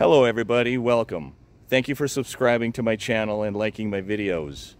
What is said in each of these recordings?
Hello everybody, welcome. Thank you for subscribing to my channel and liking my videos.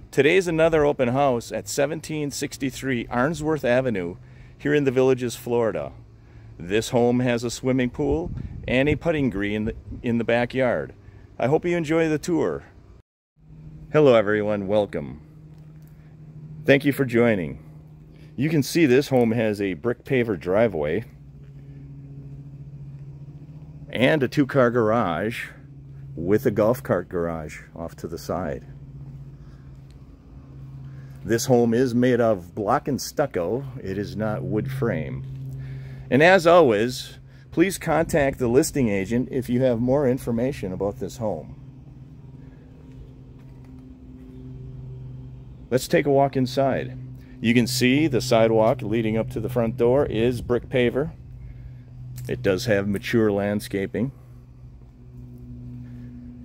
Today's another open house at 1763 Arnsworth Avenue here in the Villages, Florida. This home has a swimming pool and a putting green in the backyard. I hope you enjoy the tour. Hello everyone, welcome. Thank you for joining. You can see this home has a brick paver driveway and a two-car garage with a golf cart garage off to the side. This home is made of block and stucco. It is not wood frame. And as always, please contact the listing agent if you have more information about this home. Let's take a walk inside. You can see the sidewalk leading up to the front door is brick paver. It does have mature landscaping.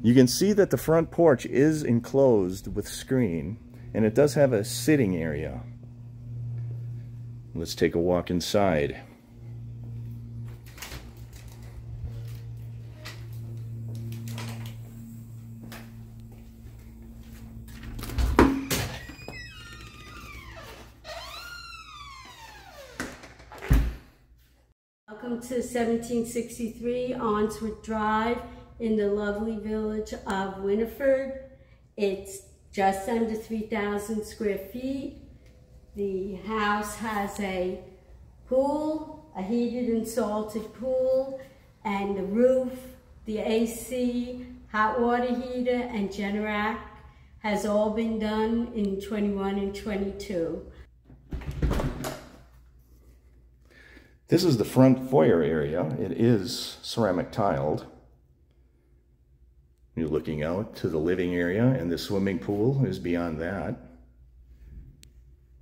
You can see that the front porch is enclosed with screen, and it does have a sitting area. Let's take a walk inside. Welcome to 1763 Arnsworth Ave in the lovely village of Winifred. It's just under 3,000 square feet. The house has a pool, a heated and salted pool, and the roof, the AC, hot water heater, and Generac has all been done in 21 and 22. This is the front foyer area. It is ceramic tiled. You're looking out to the living area, and the swimming pool is beyond that.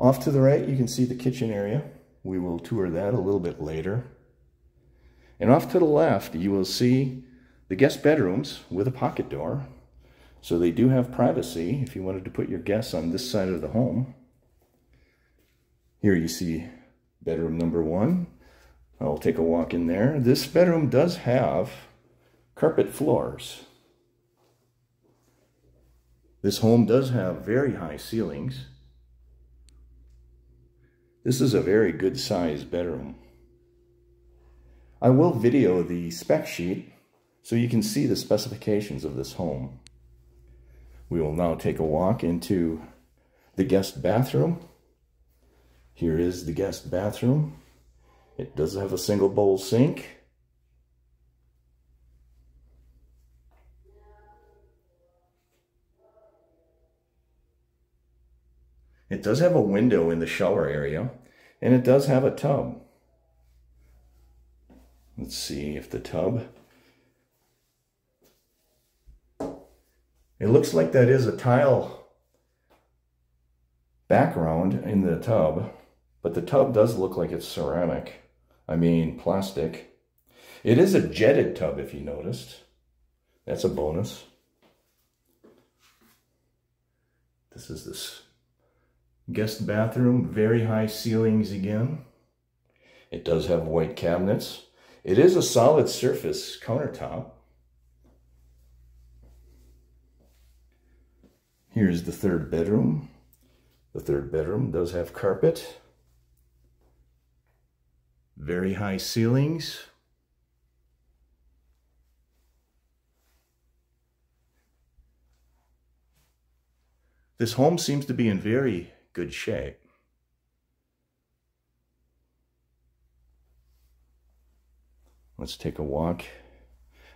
Off to the right, you can see the kitchen area. We will tour that a little bit later. And off to the left, you will see the guest bedrooms with a pocket door. So they do have privacy if you wanted to put your guests on this side of the home. Here you see bedroom number 1. I'll take a walk in there. This bedroom does have carpet floors. This home does have very high ceilings. This is a very good sized bedroom. I will video the spec sheet so you can see the specifications of this home. We will now take a walk into the guest bathroom. Here is the guest bathroom. It does have a single bowl sink. It does have a window in the shower area, and it does have a tub. Let's see if the tub... It looks like that is a tile background in the tub, but the tub does look like it's ceramic. I mean, plastic. It is a jetted tub, if you noticed. That's a bonus. This is this guest bathroom. Very high ceilings again. It does have white cabinets. It is a solid surface countertop. Here's the third bedroom. The third bedroom does have carpet. Very high ceilings. This home seems to be in very good shape. Let's take a walk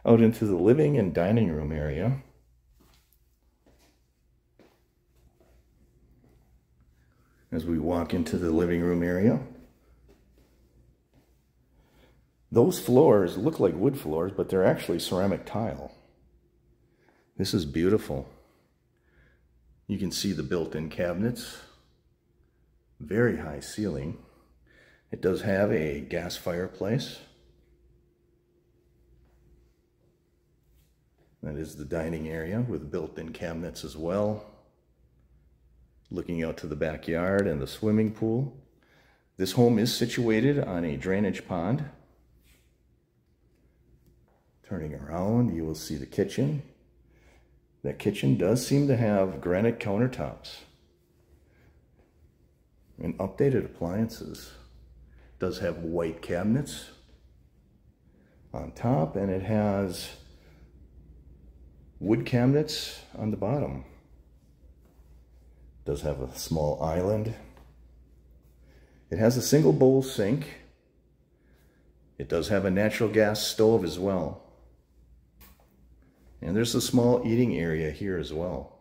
out into the living and dining room area. As we walk into the living room area, those floors look like wood floors, but they're actually ceramic tile. This is beautiful. You can see the built-in cabinets. Very high ceiling. It does have a gas fireplace. That is the dining area with built-in cabinets as well. Looking out to the backyard and the swimming pool. This home is situated on a drainage pond. Turning around, you will see the kitchen. That kitchen does seem to have granite countertops and updated appliances. It does have white cabinets on top, and it has wood cabinets on the bottom. It does have a small island. It has a single bowl sink. It does have a natural gas stove as well. And there's a small eating area here as well.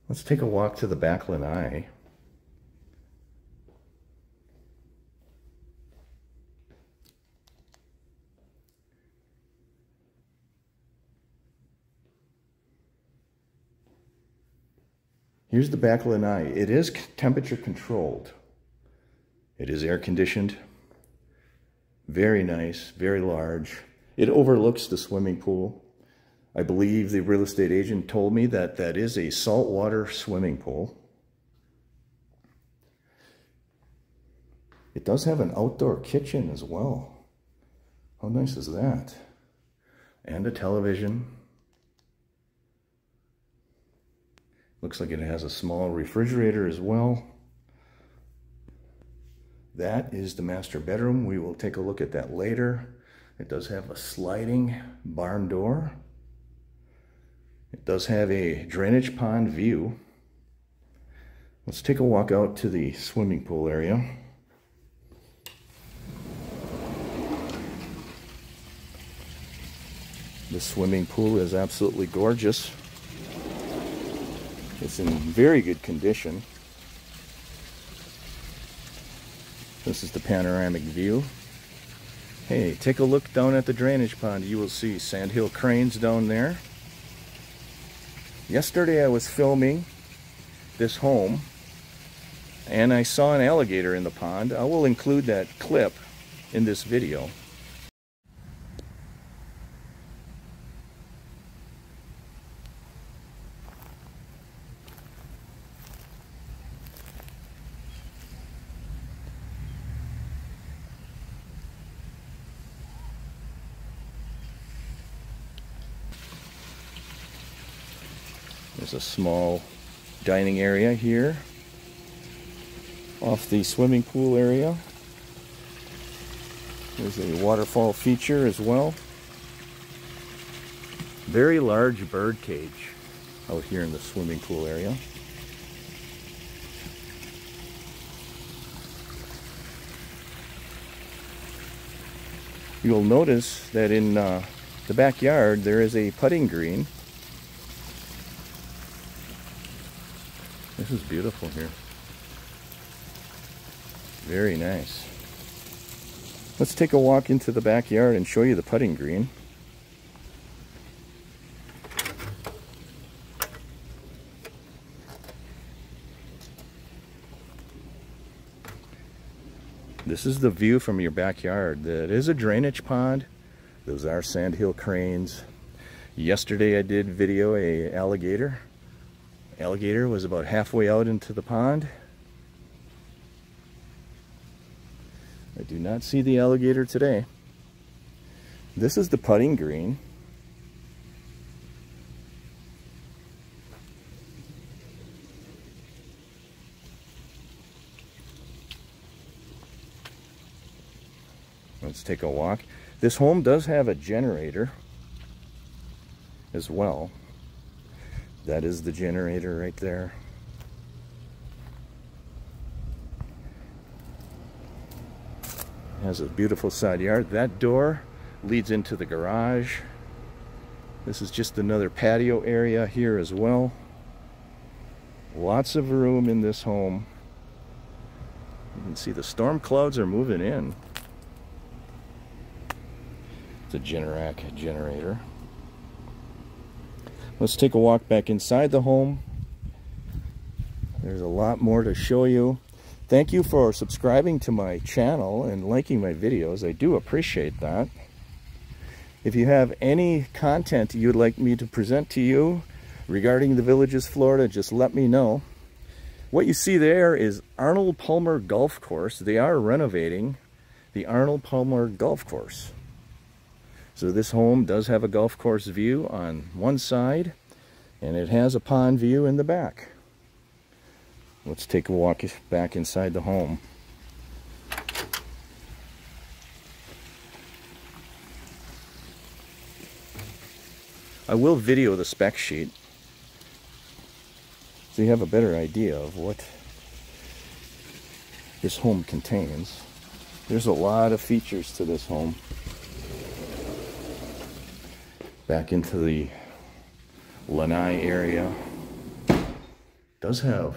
Let's take a walk to the back lanai. Here's the back lanai. It is temperature controlled. It is air conditioned. Very nice, very large. It overlooks the swimming pool. I believe the real estate agent told me that that is a saltwater swimming pool. It does have an outdoor kitchen as well. How nice is that? And a television. Looks like it has a small refrigerator as well. That is the master bedroom. We will take a look at that later. It does have a sliding barn door. It does have a drainage pond view. Let's take a walk out to the swimming pool area. The swimming pool is absolutely gorgeous. It's in very good condition. This is the panoramic view. Hey, take a look down at the drainage pond. You will see sandhill cranes down there. Yesterday I was filming this home and I saw an alligator in the pond. I will include that clip in this video. There's a small dining area here off the swimming pool area. There's a waterfall feature as well. Very large bird cage out here in the swimming pool area. You'll notice that in the backyard there is a putting green. This is beautiful here. Very nice. Let's take a walk into the backyard and show you the putting green. This is the view from your backyard. That is a drainage pond. Those are sandhill cranes. Yesterday I did video a alligator. Alligator was about halfway out into the pond. I do not see the alligator today. This is the putting green. Let's take a walk. This home does have a generator as well. That is the generator right there. It has a beautiful side yard. That door leads into the garage. This is just another patio area here as well. Lots of room in this home. You can see the storm clouds are moving in. It's a Generac generator. Let's take a walk back inside the home. There's a lot more to show you. Thank you for subscribing to my channel and liking my videos. I do appreciate that. If you have any content you'd like me to present to you regarding the Villages, Florida, just let me know. What you see there is Arnold Palmer Golf Course. They are renovating the Arnold Palmer Golf Course. So this home does have a golf course view on one side, and it has a pond view in the back. Let's take a walk back inside the home. I will video the spec sheet so you have a better idea of what this home contains. There's a lot of features to this home. Back into the lanai area. Does have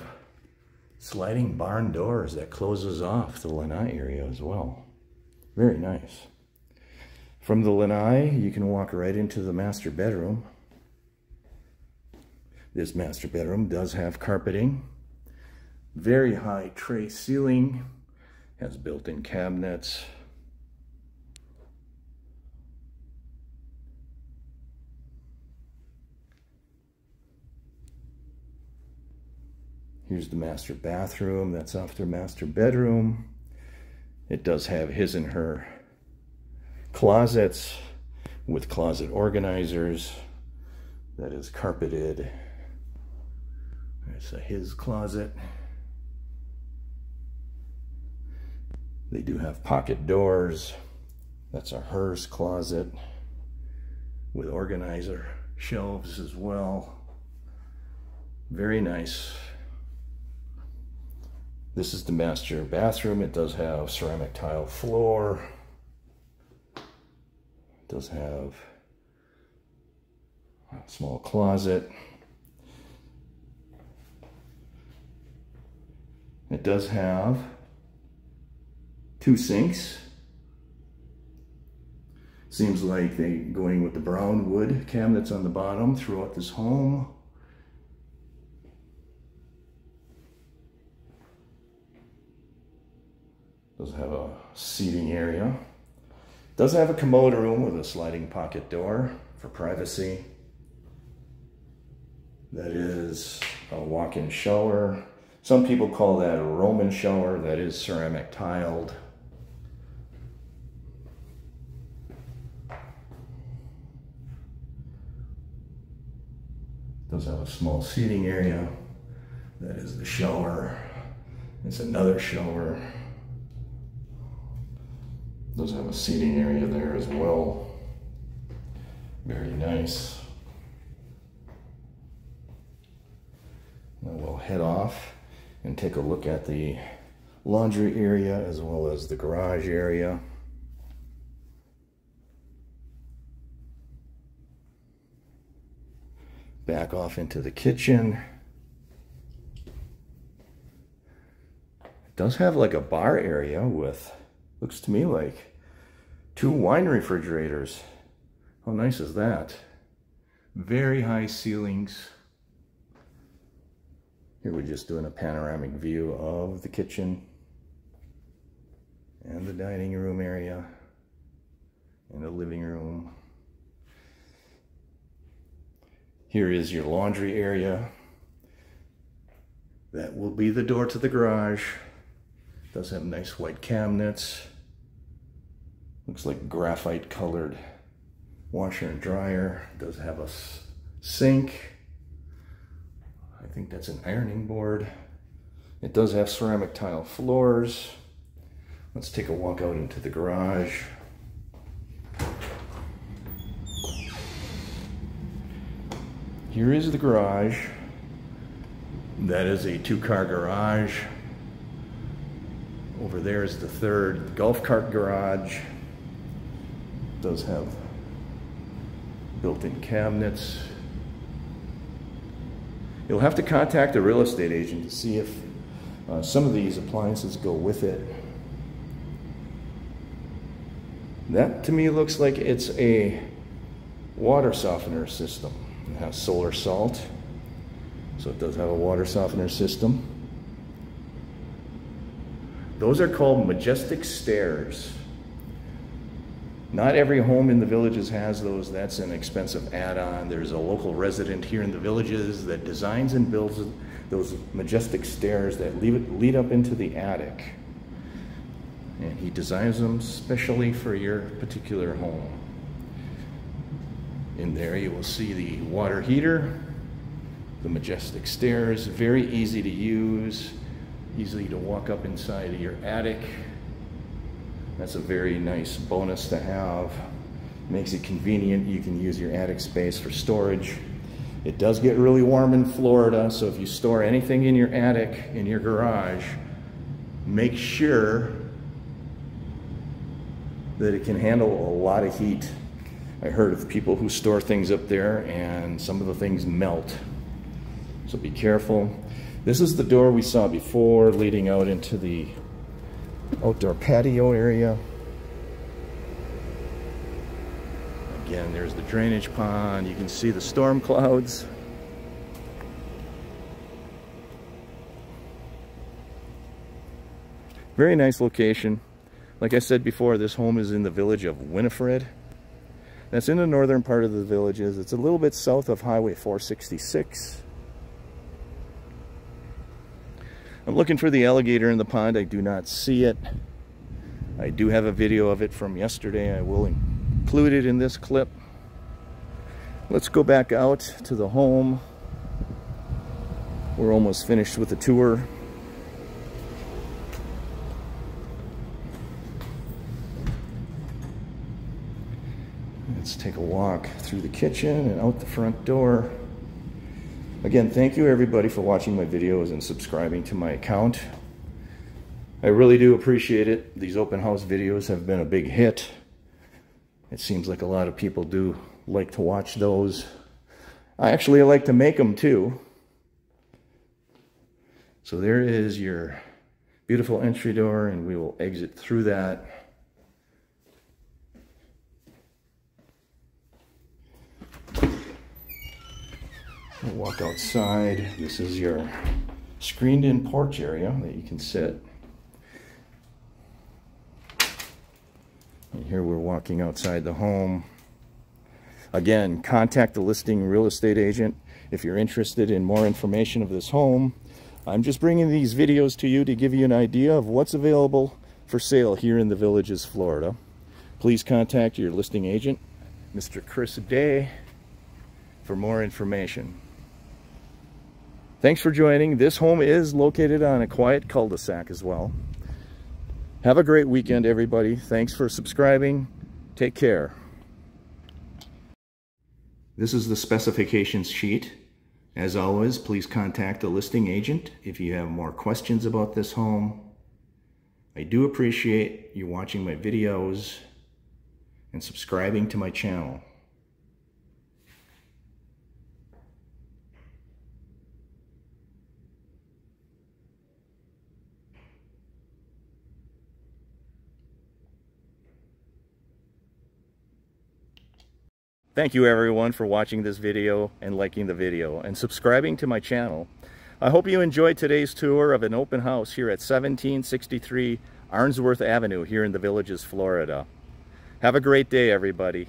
sliding barn doors that closes off the lanai area as well. Very nice. From the lanai, you can walk right into the master bedroom. This master bedroom does have carpeting. Very high tray ceiling. Has built-in cabinets. Here's the master bathroom. That's off their master bedroom. It does have his and her closets with closet organizers. That is carpeted. There's a his closet. They do have pocket doors. That's a hers closet with organizer shelves as well. Very nice. This is the master bathroom. It does have ceramic tile floor. It does have a small closet. It does have 2 sinks. Seems like they're going with the brown wood cabinets on the bottom throughout this home. Does have a seating area. Does have a commode room with a sliding pocket door for privacy. That is a walk-in shower. Some people call that a Roman shower. That is ceramic tiled. Does have a small seating area. That is the shower. It's another shower. Does have a seating area there as well. Very nice. Now we'll head off and take a look at the laundry area as well as the garage area. Back off into the kitchen. It does have like a bar area with, looks to me like 2 wine refrigerators. How nice is that? Very high ceilings. Here we're just doing a panoramic view of the kitchen and the dining room area and the living room. Here is your laundry area. That will be the door to the garage. Does have nice white cabinets. Looks like graphite colored washer and dryer. Does have a sink. I think that's an ironing board. It does have ceramic tile floors. Let's take a walk out into the garage. Here is the garage. That is a 2-car garage. Over there is the 3rd golf cart garage. It does have built-in cabinets. You'll have to contact a real estate agent to see if some of these appliances go with it. That to me looks like it's a water softener system. It has solar salt, so it does have a water softener system. Those are called majestic stairs. Not every home in the Villages has those. That's an expensive add-on. There's a local resident here in the Villages that designs and builds those majestic stairs that lead up into the attic. And he designs them specially for your particular home. In there you will see the water heater, the majestic stairs, very easy to use, easy to walk up inside of your attic. That's a very nice bonus to have. Makes it convenient. You can use your attic space for storage. It does get really warm in Florida, so if you store anything in your attic, in your garage, make sure that it can handle a lot of heat. I heard of people who store things up there and some of the things melt. So be careful. This is the door we saw before leading out into the outdoor patio area. Again, there's the drainage pond. You can see the storm clouds. Very nice location. Like I said before, this home is in the village of Winifred. That's in the northern part of the Villages. It's a little bit south of Highway 466. I'm looking for the alligator in the pond. I do not see it. I do have a video of it from yesterday. I will include it in this clip. Let's go back out to the home. We're almost finished with the tour. Let's take a walk through the kitchen and out the front door. Again, thank you everybody for watching my videos and subscribing to my account. I really do appreciate it. These open house videos have been a big hit. It seems like a lot of people do like to watch those. I actually like to make them too. So there is your beautiful entry door, and we will exit through that. We'll walk outside. This is your screened-in porch area that you can sit. And here we're walking outside the home. Again, contact the listing real estate agent if you're interested in more information of this home. I'm just bringing these videos to you to give you an idea of what's available for sale here in the Villages, Florida. Please contact your listing agent, Mr. Chris Day, for more information. Thanks for joining. This home is located on a quiet cul-de-sac as well. Have a great weekend, everybody. Thanks for subscribing. Take care. This is the specifications sheet. As always, please contact the listing agent if you have more questions about this home. I do appreciate you watching my videos and subscribing to my channel. Thank you everyone for watching this video and liking the video and subscribing to my channel. I hope you enjoyed today's tour of an open house here at 1763 Arnsworth Avenue here in the Villages, Florida. Have a great day, everybody.